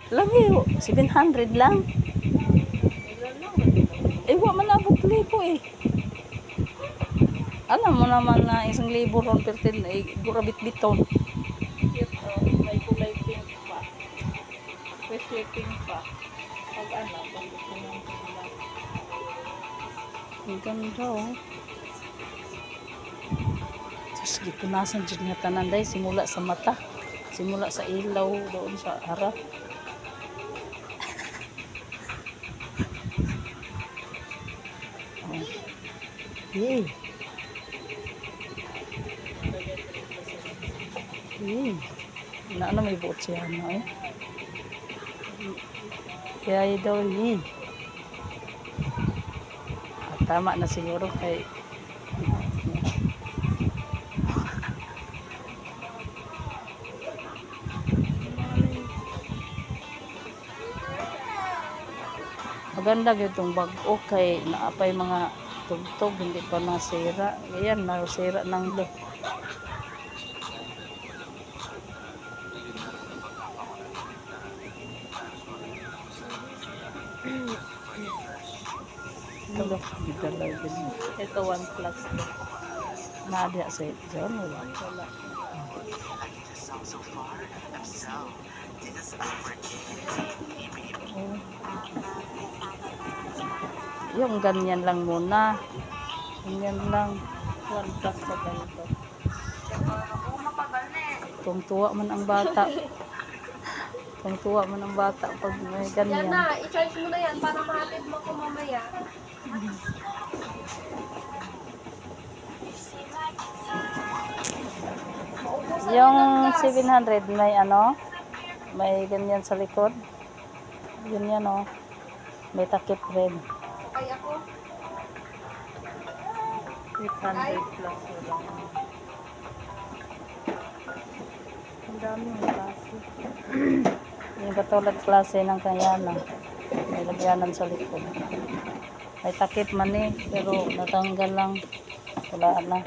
Lagi, 700 lang. Wa man abot libo eh. Alam mo naman na isang libo ron pertin ay gurabit biton. May kulay pink pa. Freshly pink pa. Pag ano, pag gusto nyo lang. Ang ganda oh. Tapos gipunasan dyan nga tanan day, simula sa mata, simula sa ilaw, doon sa harap. Oh. Yay. Yay. Ano may buot siya ano eh. Kaya daw yay. Tama na siguro kay maganda itong bag-o kay naapay mga tugtog hindi pa nasira. Ayan, nasira ng lo. Ito 1 plus. Nadia sa dyan, wala. Oh. Yung ganyan lang muna. Ganyan lang. 1 plus pa ganito. Tungtuwa man ang bata. Tungtuwa man ang bata pag may Yan ganyan. na, i-charge mo na yan para mahatid mo ko mamaya. Yung 700 may ano? May ganyan sa likod. Ganyan oh. May takip rin. Sakay ako. 800 plus na lang. Ang dami yung klase. Yung katulad klase ng kayana. May lagyanan sa likod. May takip man eh. Pero natanggal lang. Wala na.